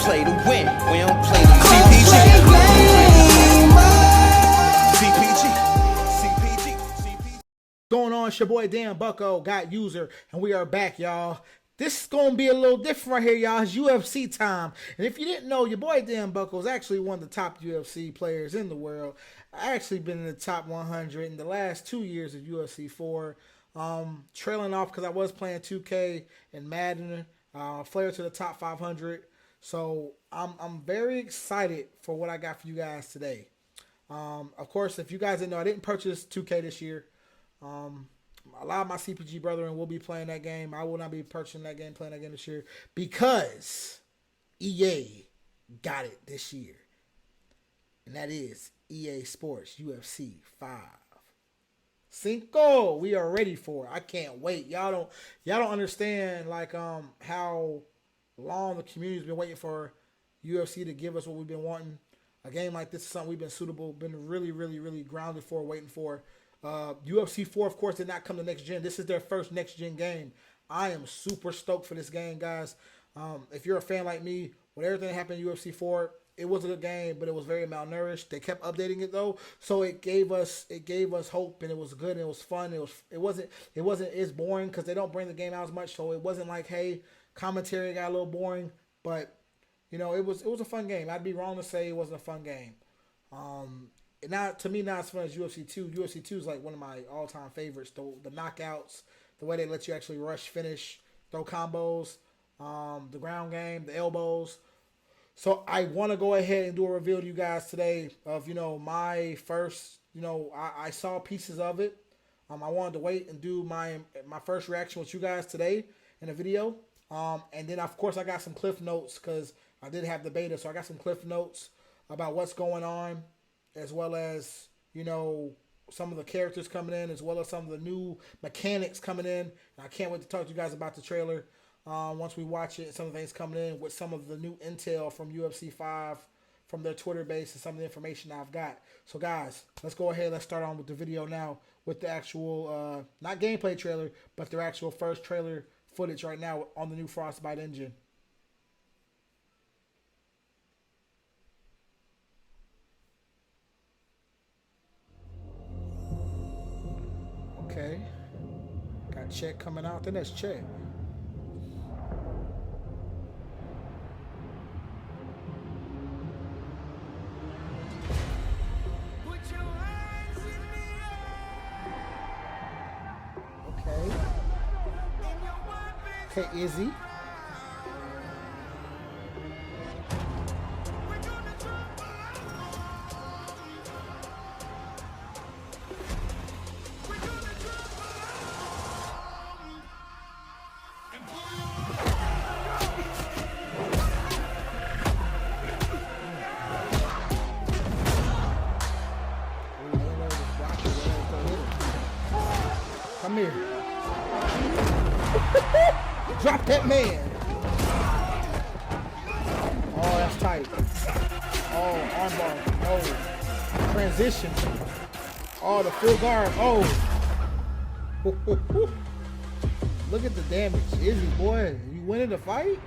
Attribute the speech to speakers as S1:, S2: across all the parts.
S1: play to win. We don't play to CPG. CPG.
S2: Going on, it's your boy Dan Bucko, Got User, and we are back, y'all. This is going to be a little different right here, y'all. It's UFC time. And if you didn't know, your boy Dan Bucko is actually one of the top UFC players in the world. I actually been in the top 100 in the last 2 years of UFC 4. Trailing off because I was playing 2K and Madden, flare to the top 500. So I'm very excited for what I got for you guys today. Of course, if you guys didn't know, I didn't purchase 2K this year. A lot of my CPG brethren will be playing that game. I will not be purchasing that game, playing that game this year, because EA got it this year. And that is EA Sports UFC 5. Cinco, we are ready for it. I can't wait. Y'all don't understand like how long the community's been waiting for UFC to give us what we've been wanting. A game like this is something we've been really grounded for, waiting for. UFC 4, of course, did not come to next gen. This is their first next gen game. I am super stoked for this game, guys. If you're a fan like me, with everything that happened in UFC 4, it was a good game, but it was very malnourished. They kept updating it though, so it gave us hope, and it was good, and it was fun. It wasn't as boring because they don't bring the game out as much, so it wasn't like, hey, commentary got a little boring, but you know, it was a fun game. I'd be wrong to say it wasn't a fun game. To me, not as fun as UFC 2. UFC 2 is like one of my all-time favorites. The knockouts, the way they let you actually rush, finish, throw combos, the ground game, the elbows. So I want to go ahead and do a reveal to you guys today of, my first, I saw pieces of it. I wanted to wait and do my first reaction with you guys today in a video. And then, of course, I got some cliff notes because I did have the beta. So I got some cliff notes about what's going on, as well as, some of the characters coming in, as well as some of the new mechanics coming in. And I can't wait to talk to you guys about the trailer once we watch it. Some of the things coming in with some of the new intel from UFC 5, from their Twitter base, and some of the information I've got. So, guys, let's go ahead. Let's start on with the video now with the actual, not gameplay trailer, but their actual first trailer footage right now on the new Frostbite engine. Okay, got Check coming out. Then that's Check. Okay, Izzy. Come here. Drop that man. Oh, that's tight. Oh, armbar. Oh, transition. Oh, the full guard. Oh. Look at the damage. Izzy, boy, you winning the fight?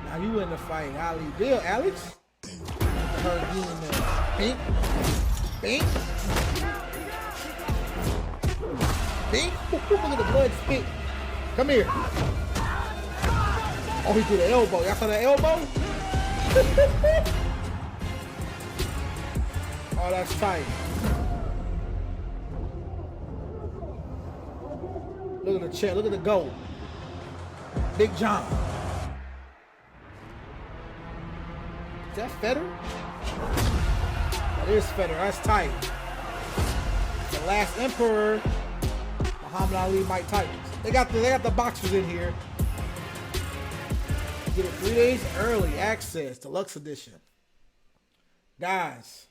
S2: Now you win the fight. Ali, Bill, Alex. Her you in there. Bink. Bink. Bink. Look at the blood spit. Come here. Oh, he threw the elbow. Y'all saw that elbow? Oh, that's tight. Look at the check. Look at the goal. Big John. Is that Federer? That is Federer. That's tight. The last Emperor, Muhammad Ali, Mike Tyson. They got the boxers in here. Get it 3 days early access, deluxe edition. Guys,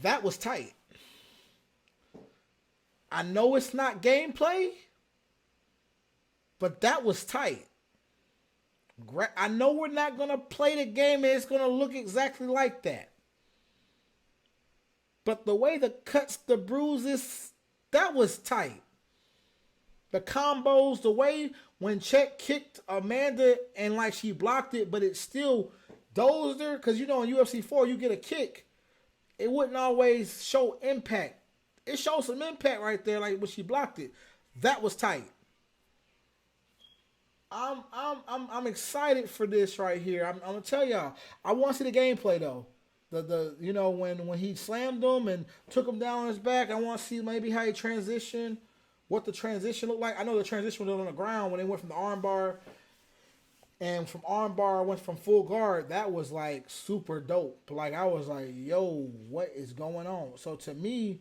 S2: that was tight. I know it's not gameplay, but that was tight. I know we're not going to play the game and it's going to look exactly like that. But the way the cuts, the bruises, that was tight. The combos, the way when Chet kicked Amanda and like she blocked it, but it still dozed her. Because you know in UFC 4, you get a kick. It wouldn't always show impact. It showed some impact right there, like when she blocked it. That was tight. I'm excited for this right here. I'm gonna tell y'all. I want to see the gameplay though. The you know when he slammed him and took him down on his back. I want to see maybe how he transitioned, what the transition looked like. I know the transition was on the ground when they went from the armbar, and from armbar went from full guard. That was like super dope. Like I was like, yo, what is going on? So to me,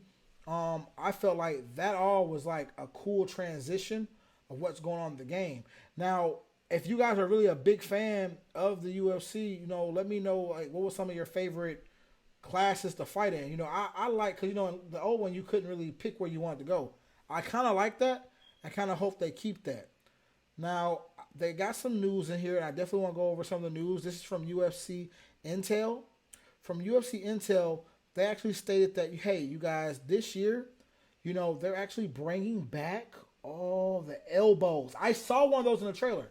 S2: I felt like that all was like a cool transition of what's going on in the game. Now, if you guys are really a big fan of the UFC, you know, let me know like what was some of your favorite classes to fight in. You know, I like because you know in the old one you couldn't really pick where you wanted to go. I kind of like that. I kind of hope they keep that. Now they got some news in here, and I definitely want to go over some of the news. This is from UFC Intel. From UFC Intel, they actually stated that hey, you guys, this year, you know, they're actually bringing back all the elbows. I saw one of those in the trailer.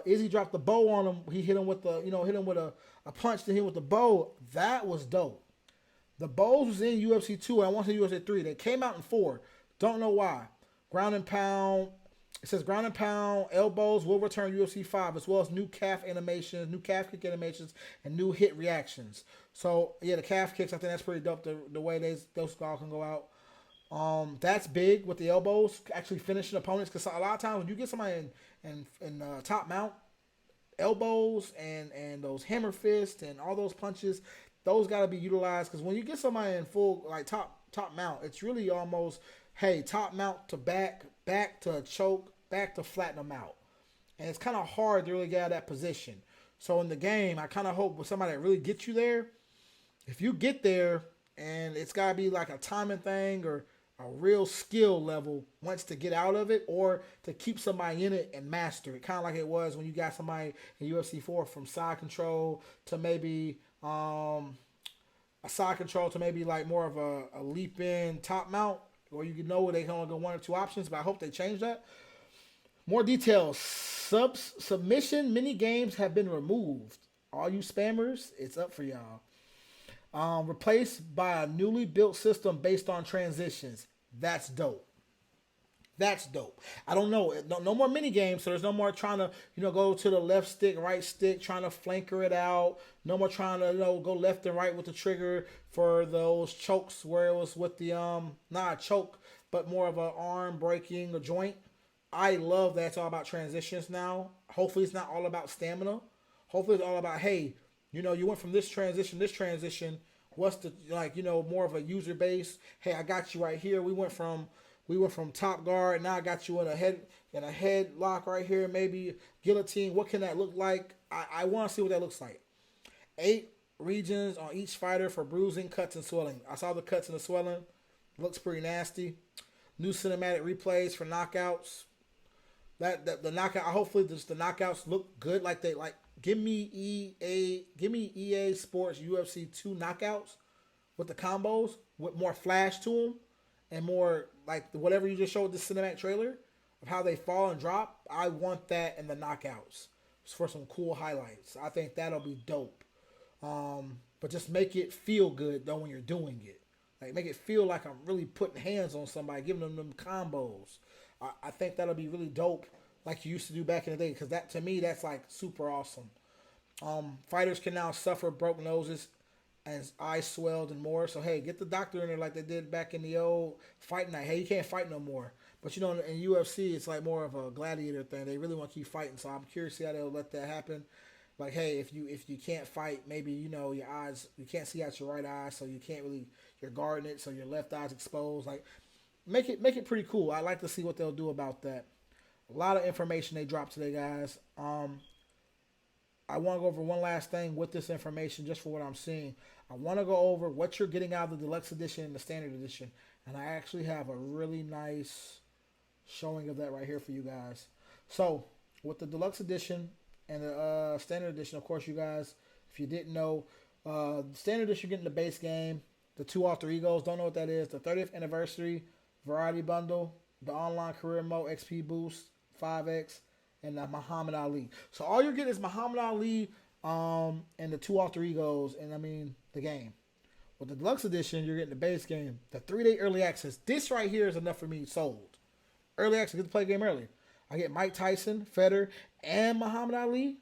S2: Izzy dropped the bow on him. He hit him with the, you know, hit him with a punch to him with the bow. That was dope. The bows was in UFC 2 and I want to UFC 3. They came out in 4. Don't know why. Ground and pound. It says ground and pound elbows will return UFC 5 as well as new calf animations, new calf kick animations, and new hit reactions. So yeah, the calf kicks, I think that's pretty dope. The way those all can go out. That's big with the elbows, actually finishing opponents. Because a lot of times when you get somebody in top mount, elbows and those hammer fists and all those punches, those got to be utilized. Because when you get somebody in full like top mount, it's really almost hey top mount to back to choke, back to flatten them out, and it's kind of hard to really get out of that position. So in the game, I kind of hope with somebody that really gets you there. If you get there, and it's got to be like a timing thing or a real skill level once to get out of it or to keep somebody in it and master it. Kind of like it was when you got somebody in UFC 4 from side control to maybe a side control to maybe like more of a leap in top mount, or you can know they can only go one or two options, but I hope they change that. More details. Submission mini games have been removed. All you spammers, it's up for y'all. Replaced by a newly built system based on transitions. That's dope. That's dope. I don't know. No more mini games, so there's no more trying to, go to the left stick, right stick, trying to flanker it out. No more trying to, go left and right with the trigger for those chokes where it was with the not a choke, but more of an arm breaking a joint. I love that it's all about transitions now. Hopefully it's not all about stamina. Hopefully it's all about, hey, you went from this transition. What's the more of a user base? Hey, I got you right here. We went from top guard. Now I got you in a headlock right here. Maybe guillotine. What can that look like? I want to see what that looks like. 8 regions on each fighter for bruising, cuts, and swelling. I saw the cuts and the swelling. Looks pretty nasty. New cinematic replays for knockouts. The knockout. Hopefully, the knockouts look good. Like they like. Give me EA Sports UFC 2 knockouts with the combos with more flash to them and more like whatever you just showed the cinematic trailer of how they fall and drop. I want that in the knockouts for some cool highlights. I think that'll be dope. But just make it feel good though when you're doing it. Like make it feel like I'm really putting hands on somebody, giving them combos. I think that'll be really dope. Like you used to do back in the day, because that to me that's like super awesome. Fighters can now suffer broke noses and eyes swelled and more. So hey, get the doctor in there like they did back in the old fight night. Hey, you can't fight no more. But in UFC it's like more of a gladiator thing. They really want to keep fighting. So I'm curious to see how they'll let that happen. Like hey, if you can't fight, maybe your eyes, you can't see out your right eye, so you can't really, you're guarding it, so your left eye's exposed. Like make it pretty cool. I'd like to see what they'll do about that. A lot of information they dropped today, guys. I want to go over one last thing with this information, just for what I'm seeing. I want to go over what you're getting out of the deluxe edition and the standard edition, and I actually have a really nice showing of that right here for you guys. So, with the deluxe edition and the standard edition, of course, you guys, if you didn't know, the standard edition, you're getting the base game, the 2 alter egos. Don't know what that is. The 30th anniversary variety bundle. the online career mode, XP boost, 5x, and Muhammad Ali. So all you're getting is Muhammad Ali, and the 2 alter egos, and I mean the game. With the deluxe edition, you're getting the base game, the 3-day early access. This right here is enough for me sold. Early access, get to play the game early. I get Mike Tyson, Federer, and Muhammad Ali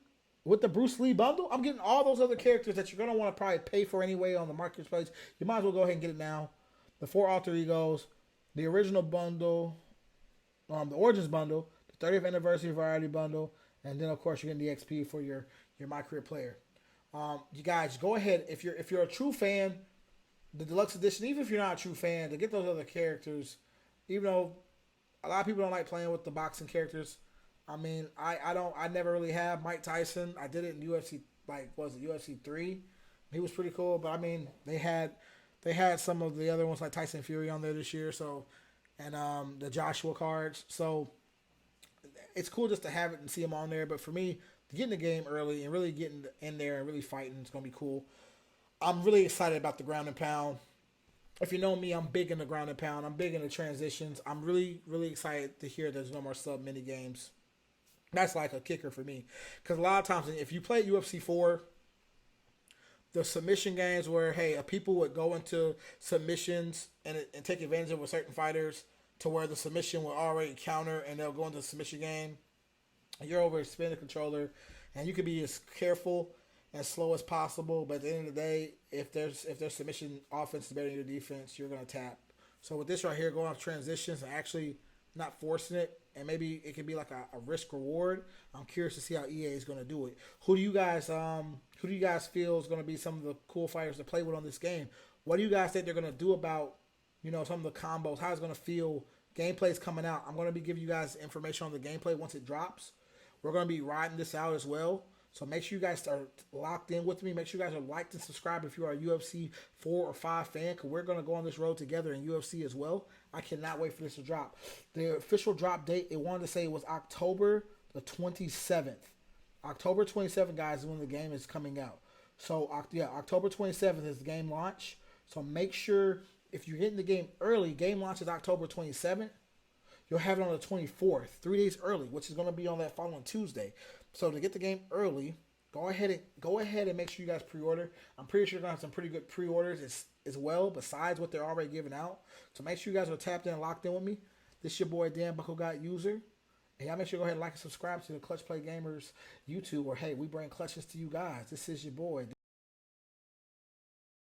S2: with the Bruce Lee bundle. I'm getting all those other characters that you're going to want to probably pay for anyway on the marketplace. You might as well go ahead and get it now. The 4 alter egos, the original bundle, the Origins bundle, the 30th anniversary variety bundle, and then of course you're getting the XP for your My Career Player. You guys go ahead if you're a true fan, the deluxe edition. Even if you're not a true fan, to get those other characters, even though a lot of people don't like playing with the boxing characters. I mean, I never really have Mike Tyson. I did it in UFC, UFC 3. He was pretty cool, but I mean, they had some of the other ones like Tyson Fury on there this year, so, and the Joshua cards. So it's cool just to have it and see them on there. But for me, to get in the game early and really getting in there and really fighting, it's gonna be cool. I'm really excited about the ground and pound. If you know me, I'm big in the ground and pound. I'm big in the transitions. I'm really, really excited to hear there's no more sub mini games. That's like a kicker for me. Because a lot of times, if you play UFC 4, the submission games where, hey, people would go into submissions and take advantage of certain fighters to where the submission will already counter and they'll go into the submission game. You're over spinning the controller, and you can be as careful as slow as possible, but at the end of the day, if their submission offense is better than your defense, you're gonna tap. So with this right here, going off transitions and actually not forcing it, and maybe it could be like a risk reward. I'm curious to see how EA is gonna do it. Who do you guys feel is gonna be some of the cool fighters to play with on this game? What do you guys think they're gonna do about some of the combos? How it's gonna feel? Gameplay's coming out. I'm gonna be giving you guys information on the gameplay once it drops. We're gonna be riding this out as well. So make sure you guys are locked in with me. Make sure you guys are liked and subscribed if you are a UFC 4 or 5 fan, because we're going to go on this road together in UFC as well. I cannot wait for this to drop. The official drop date, it wanted to say it was October the 27th. October 27th, guys, is when the game is coming out. So, yeah, October 27th is the game launch. So make sure if you're getting the game early, game launch is October 27th. You'll have it on the 24th, 3 days early, which is going to be on that following Tuesday. So to get the game early, go ahead and make sure you guys pre-order. I'm pretty sure you're going to have some pretty good pre-orders as well, besides what they're already giving out. So make sure you guys are tapped in and locked in with me. This is your boy, Dan Buckle Guy User. And y'all make sure you go ahead and like and subscribe to the Clutch Play Gamers YouTube, or hey, we bring clutches to you guys. This is your boy, Dan.